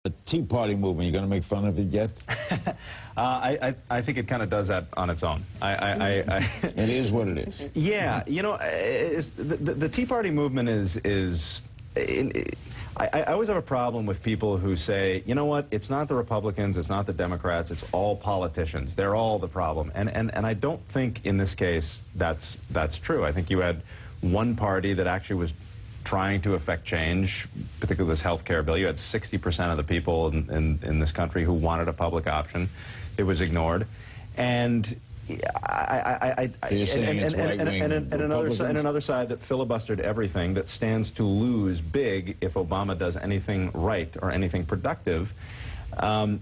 The Tea Party movement, you going to make fun of it yet? I think it kind of does that on its own. It is what it is. Yeah, you know, the Tea Party movement I always have a problem with people who say, you know what, it's not the Republicans, it's not the Democrats, it's all politicians. They're all the problem. And I don't think in this case that's true. I think you had one party that actually was trying to affect change, particularly this health care bill. You had 60% of the people in this country who wanted a public option. It was ignored. And another side that filibustered everything, that stands to lose big if Obama does anything right or anything productive. And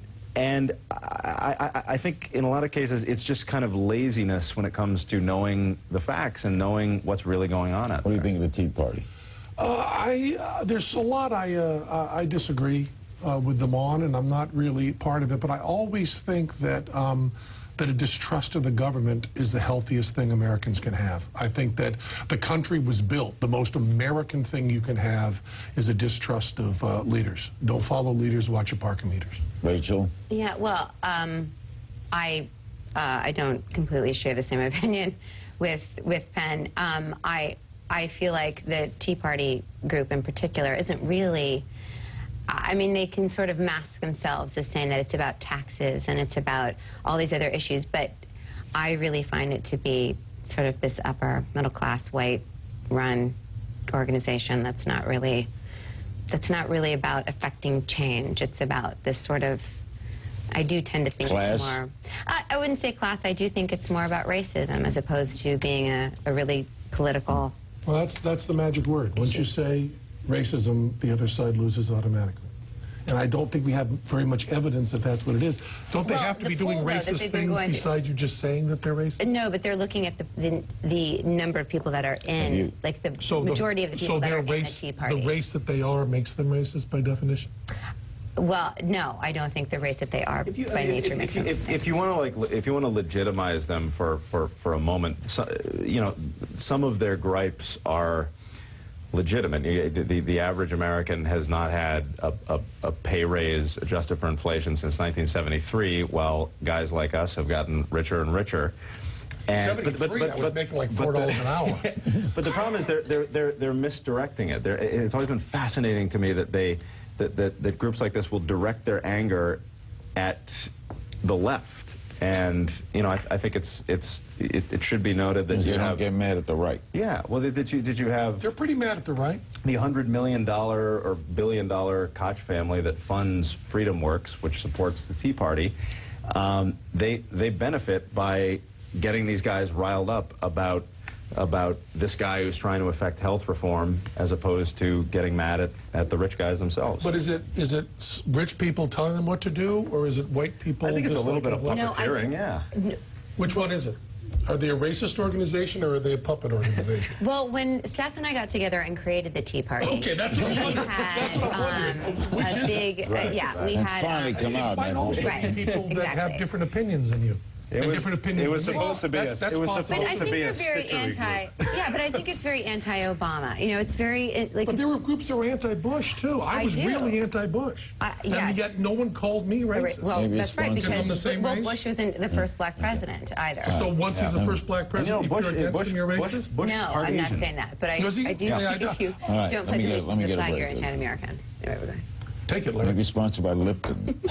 I think in a lot of cases it's just kind of laziness when it comes to knowing the facts and knowing what's really going on out there. What do you think of the Tea Party? There's a lot I disagree with them on, and I'm not really part of it, but I always think that that a distrust of the government is the healthiest thing Americans can have. I think that the country was built, the most American thing you can have is a distrust of leaders. Don't follow leaders, watch your parking meters. Rachel? Yeah, well, I don't completely share the same opinion with Penn. I feel like the Tea Party group in particular isn't really, I mean, they can sort of mask themselves as saying that it's about taxes and it's about all these other issues, but I really find it to be sort of this upper middle class white run organization that's not really about affecting change. It's about this sort of, I do tend to think class? It's more, I wouldn't say class, I do think it's more about racism as opposed to being a really political. Well, that's the magic word. Once you say racism, the other side loses automatically. And I don't think we have very much evidence that that's what it is. Don't they have to be doing racist things besides you just saying that they're racist? No, but they're looking at the number of people that are in, like the majority of the people that are in the Tea Party. The race that they are makes them racist by definition? Well, no, I don't think the race that they are by nature makes them. If you want to legitimize them for a moment, you know, some of their gripes are legitimate. The average American has not had a pay raise adjusted for inflation since 1973, while guys like us have gotten richer and richer. And, 73, I was making like $4 an hour. But the problem is they're misdirecting it. It's always been fascinating to me that that groups like this will direct their anger at the left. And you know, I think it should be noted that you don't get mad at the right. Yeah. Well, did you have? They're pretty mad at the right. The $100 million or billion-dollar Koch family that funds Freedom Works, which supports the Tea Party, they benefit by getting these guys riled up about this guy who's trying to affect health reform, as opposed to getting mad at the rich guys themselves. But is it rich people telling them what to do, or is it white people? I think it's a little bit of puppeteering, yeah. Which one is it? Are they a racist organization, or are they a puppet organization? Well, when Seth and I got together and created the Tea Party, okay, that's what I'm wondering. had a big, yeah, we had finally come out. Might also be people that have different opinions than you. It was supposed to be a very anti. Yeah, but I think it's very anti-Obama. You know, it's very like. But there were groups that were anti-Bush too. I was really anti-Bush, and yet no one called me racist. Well, Maybe that's right, because I'm the same race? Bush wasn't the first black president either. So once he's the first black president, Bush, if you're against him, you're racist? No, I'm not saying that. But I do think if you don't put the flag, you're anti-American. Anyway, we're going. Take it, Larry. Maybe sponsored by Lipton.